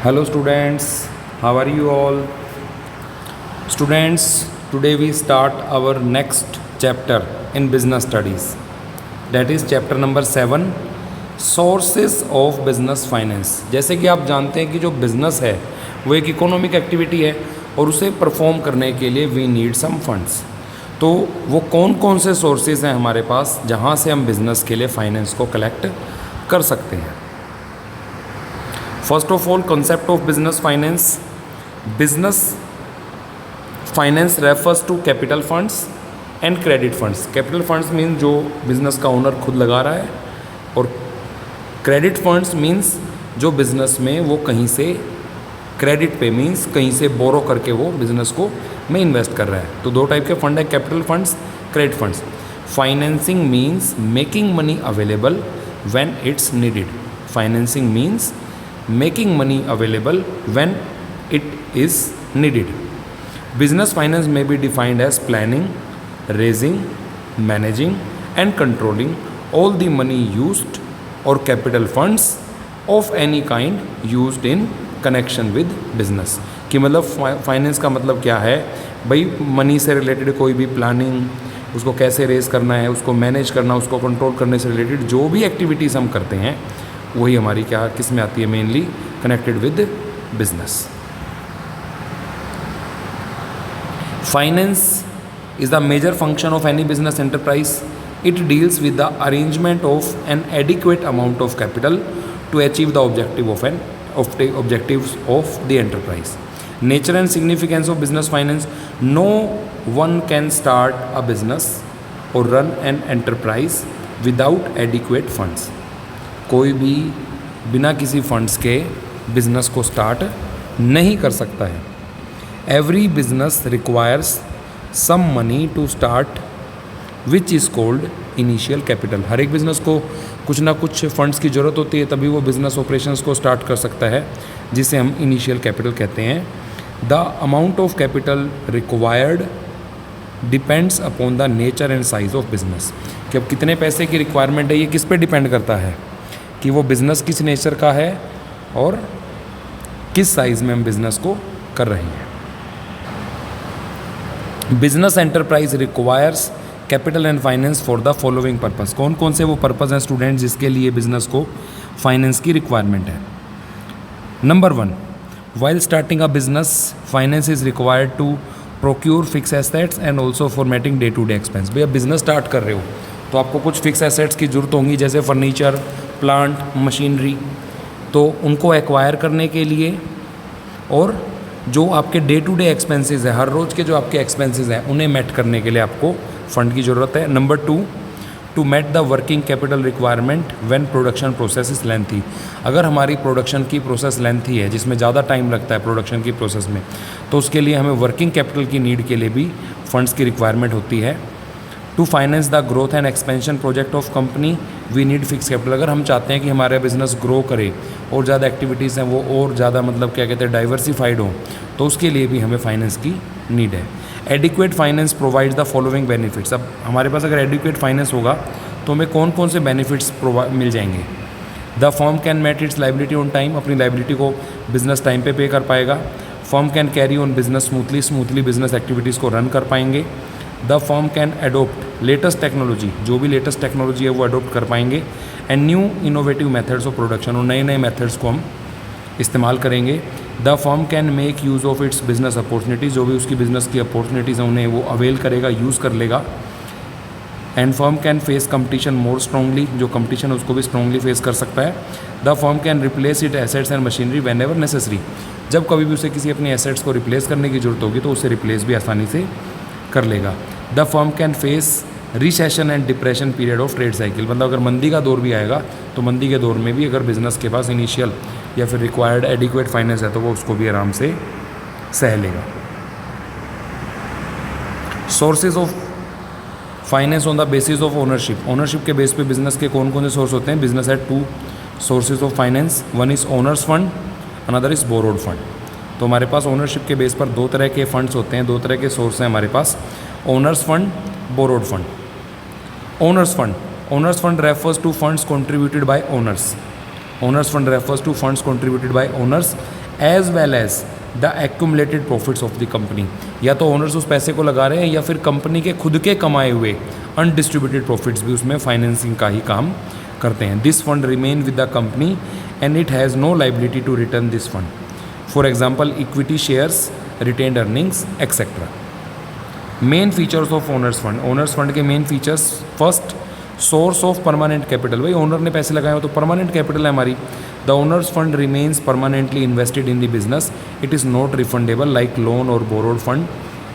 Hello students, how are you all? Students, today we start our next chapter in business studies. That is chapter number 7, sources of business finance. जैसे कि आप जानते हैं कि जो business है वो एक इकोनॉमिक एक्टिविटी है और उसे परफॉर्म करने के लिए वी नीड सम फंड्स. तो वो कौन कौन से सोर्सेज हैं हमारे पास जहाँ से हम बिज़नेस के लिए फाइनेंस को कलेक्ट कर सकते हैं. First of all, concept of business finance. Business finance refers to capital funds and credit funds. Capital funds means जो बिजनेस का ओनर खुद लगा रहा है, और क्रेडिट फंड्स मीन्स जो बिजनेस में वो कहीं से क्रेडिट पे मीन्स कहीं से बोरो करके वो बिजनेस को में इन्वेस्ट कर रहा है. तो दो टाइप के फंड है, capital funds, credit funds. Financing means making money available when it's needed. Financing means making money available when it is needed. Business finance may be defined as planning, raising, managing and controlling all the money used or capital funds of any kind used in connection with business. कि मतलब finance का मतलब क्या है भाई, money से related कोई भी प्लानिंग, उसको कैसे रेज करना है, उसको मैनेज करना, उसको कंट्रोल करने से रिलेटेड जो भी एक्टिविटीज़ हम करते हैं वही हमारी क्या किस में आती है, mainly connected with business. Finance is the major function of any business enterprise. It deals with the arrangement of an adequate amount of capital to achieve the objectives of the enterprise. Nature and significance of business finance. No one can start a business or run an enterprise without adequate funds. कोई भी बिना किसी funds के business को start नहीं कर सकता है. Every business requires some money to start which is called initial capital. हर एक बिजनेस को कुछ ना कुछ फंड्स की ज़रूरत होती है, तभी वो बिजनेस ऑपरेशंस को स्टार्ट कर सकता है, जिसे हम इनिशियल कैपिटल कहते हैं. The amount of capital required depends upon the nature and size of business. कि अब कितने पैसे की रिक्वायरमेंट है ये किस पे डिपेंड करता है कि वो बिज़नेस किस नेचर का है और किस साइज़ में हम बिज़नेस को कर रहे हैं. Business enterprise requires capital and finance for the following purpose. कौन कौन से वो पर्पस हैं स्टूडेंट जिसके लिए बिजनेस को फाइनेंस की रिक्वायरमेंट है. Number 1, while starting a business finance is required to procure fix assets and also for meeting day to day expense. भैया बिजनेस स्टार्ट कर रहे हो तो आपको कुछ फिक्स एसेट्स की ज़रूरत होंगी, जैसे फर्नीचर, प्लांट, मशीनरी. तो उनको एक्वायर करने के लिए और जो आपके डे टू डे एक्सपेंसेस है, हर रोज़ के जो आपके एक्सपेंसेस हैं उन्हें मेट करने के लिए आपको फ़ंड की ज़रूरत है. Number 2, to meet the working capital requirement when production process is lengthy. अगर हमारी प्रोडक्शन की प्रोसेस लेंथी है, जिसमें ज़्यादा टाइम लगता है प्रोडक्शन की प्रोसेस में, तो उसके लिए हमें वर्किंग कैपिटल की नीड के लिए भी फंड्स की रिक्वायरमेंट होती है. To finance the growth and expansion project of company we need fix capital. अगर हम चाहते हैं कि हमारा बिजनेस ग्रो करे और ज़्यादा एक्टिविटीज़ हैं वो और ज़्यादा मतलब क्या कहते हैं डाइवर्सिफाइड हो, तो उसके लिए भी हमें फाइनेंस की नीड है. Adequate finance provides the following benefits. अब हमारे पास अगर एडिक्वेट फाइनेंस होगा तो हमें कौन कौन से बेनिफिट्स मिल जाएंगे. The firm can meet its liability on time. अपनी लाइबिलिटी को बिजनेस टाइम पे कर पाएगा. Firm can carry on business smoothly business activities को रन कर पाएंगे. The firm can adopt latest technology, जो भी लेटेस्ट टेक्नोलॉजी है वो अडोप्ट कर पाएंगे. And new innovative methods of production, और नए नए मेथड्स को हम इस्तेमाल करेंगे. The firm can make use of its business opportunities. जो भी उसकी बिजनेस की अपॉर्चुनिटीज़ हैं उन्हें वो अवेल करेगा, यूज़ कर लेगा. And firm can face competition more strongly. जो कंपटीशन है उसको भी स्ट्रांगली फेस कर सकता है. The firm can replace it assets and machinery when ever necessary. जब कभी भी उसे किसी अपने एसेट्स को रिप्लेस करने की जरूरत होगी तो उसे रिप्लेस भी आसानी से कर लेगा. The firm can face recession and depression period of trade cycle. मतलब अगर मंदी का दौर भी आएगा तो मंदी के दौर में भी अगर बिजनेस के पास इनिशियल या फिर रिक्वायर्ड एडिक्वेट फाइनेंस है तो वो उसको भी आराम से सह लेगा. Sources of finance on the basis of ownership. Ownership के बेस पे बिजनेस के कौन कौन से सोर्स होते हैं. बिजनेस है 2 sources of finance. One is owner's fund, another is borrowed fund. तो हमारे पास ओनरशिप के बेस पर 2 तरह के फंड्स होते हैं, 2 तरह के सोर्स हैं हमारे पास. Owners fund, borrowed fund. Owners fund refers to funds contributed by owners. Owners fund refers to funds contributed by owners as well as the accumulated profits of the company. या तो owners उस पैसे को लगा रहे हैं या फिर कंपनी के खुद के कमाए हुए अनडिस्ट्रीब्यूटेड प्रॉफिट्स भी उसमें फाइनेंसिंग का ही काम करते हैं। This fund remain with the company and it has no liability to return this fund, for example equity shares, retained earnings et cetera. Main features of owners fund. Owners fund के main features, first source of permanent capital. भाई owner ने पैसे लगाए हो तो permanent capital है हमारी। The owners fund remains permanently invested in the business, it is not refundable like loan or borrowed fund.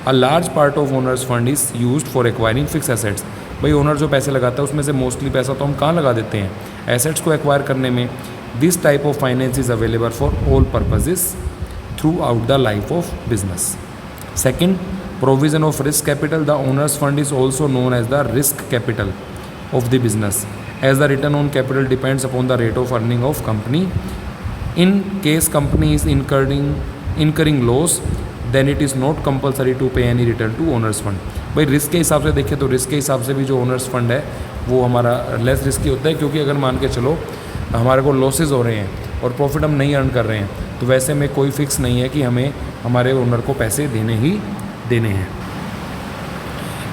A large part of owners fund is used for acquiring fix assets. भाई owner जो पैसे लगाता है उसमें से mostly पैसा तो हम कहाँ लगा देते हैं, एसेट्स को एक्वायर करने में। This type of finance is available for all purposes through out the life of business. Second, provision of risk capital. The owner's fund is also known as the risk capital of the business, as the return on capital depends upon the rate of earning of company. In case company is incurring loss, then it is not compulsory to pay any return to owners fund. भाई risk के हिसाब से देखें तो risk के हिसाब से भी जो ओनर्स फंड है वो हमारा लेस रिस्की होता है, क्योंकि अगर मान के चलो हमारे को लॉसेज हो रहे हैं और प्रॉफिट हम नहीं अर्न कर रहे हैं तो वैसे में कोई फिक्स नहीं है कि हमें हमारे ओनर को पैसे देने हैं।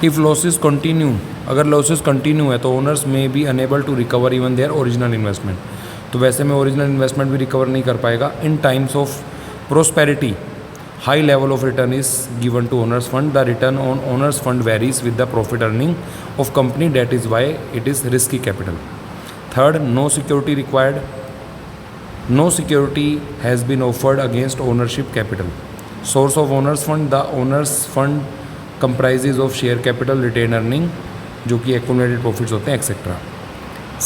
इफ़ लॉसेस कंटिन्यू, अगर लॉसेस कंटिन्यू है तो owners may be unable to recover even their original investment, तो वैसे में ओरिजिनल इन्वेस्टमेंट भी रिकवर नहीं कर पाएगा। In times of prosperity high level of return is given to owners fund. The return on owners fund varies with the profit earning of company, that is why it is risky capital. Third, no security required. No security has been offered against ownership capital. Source of owners fund, the owners fund comprises of share capital, retained earning जो कि accumulated profits होते हैं etcetera.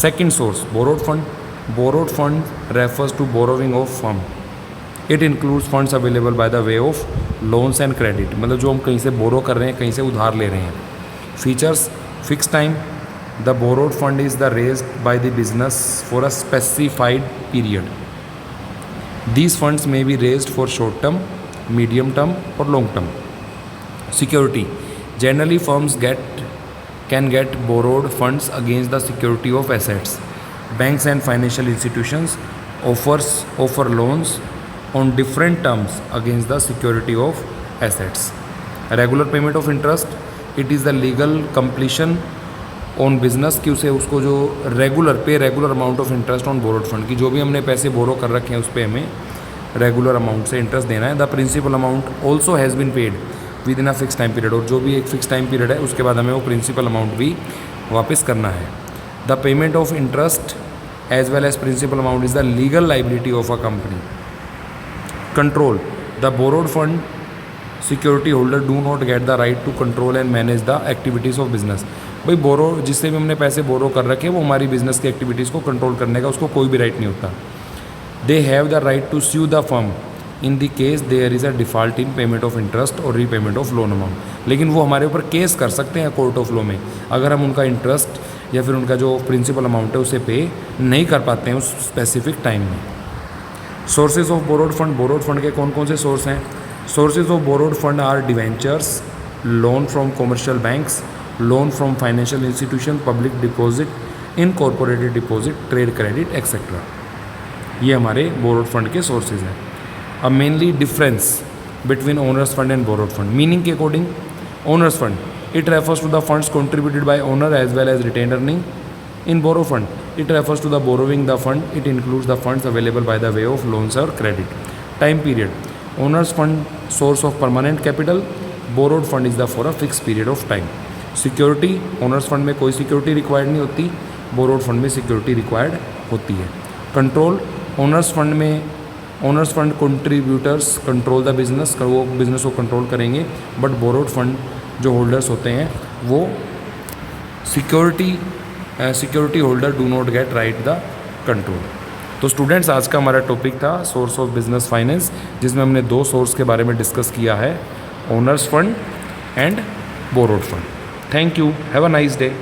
Second source, borrowed fund. Borrowed fund refers to borrowing of firm. It includes funds available by the way of loans and credit, मतलब जो हम कहीं से बोरो कर रहे हैं, कहीं से उधार ले रहे हैं। Features, fixed time. The borrowed fund is the raised by the business for a specified period. These funds may be raised for short term, medium term or long term. Security, generally firms can get borrowed funds against the security of assets. Banks and financial institutions offer loans on different terms against the security of assets. Regular payment of interest, it is the legal completion on business कि उसे उसको जो regular amount of interest on borrowed fund की जो भी हमने पैसे बोरो कर रखे हैं उस पर हमें रेगुलर अमाउंट से इंटरेस्ट देना है। The principal amount also has been paid within a fix time period, और जो भी एक फिक्स टाइम पीरियड है उसके बाद हमें वो प्रिंसिपल अमाउंट भी वापस करना है। The payment of interest as well as principal amount is the legal liability of a company. Control, the borrowed fund security holder do not get the right to control and manage the activities of business. भाई borrow जिससे भी हमने पैसे बोरो कर रखे वो हमारी business की एक्टिविटीज़ को कंट्रोल करने का उसको कोई भी राइट नहीं होता। They have the right to sue the firm in the case there is a default in payment of interest or repayment of loan amount. लेकिन वो हमारे ऊपर केस कर सकते हैं कोर्ट ऑफ लॉ में अगर हम उनका इंटरेस्ट या फिर उनका जो प्रिंसिपल अमाउंट है उसे पे नहीं कर पाते हैं उस स्पेसिफिक टाइम में। Sources of borrowed fund, borrowed fund के कौन कौन से सोर्स हैं? Sources of borrowed fund are debentures, loan from commercial banks, loan from financial institution, public deposit, incorporated deposit, trade credit et cetera. ये हमारे बोरोड फंड के sources हैं। अब mainly difference between owners fund and borrowed fund. Meaning के according, owners fund it refers to the funds contributed by owner as well as retained earning. In borrow fund it refers to the borrowing the fund, it includes the funds available by the way of loans or credit. Time period, owners fund source of permanent capital, borrowed fund is the for a fix period of time. Security, owners fund में कोई security required नहीं होती, borrowed fund में security required होती है। Control, owners fund में owners fund contributors control the business, वो business को कंट्रोल करेंगे, बट बोरोड फंड जो होल्डर्स होते हैं वो security holder do not get right the control. तो स्टूडेंट्स, आज का हमारा टॉपिक था सोर्स ऑफ बिजनेस फाइनेंस, जिसमें हमने दो सोर्स के बारे में डिस्कस किया है, owners fund and borrowed fund. Thank you, have a nice day.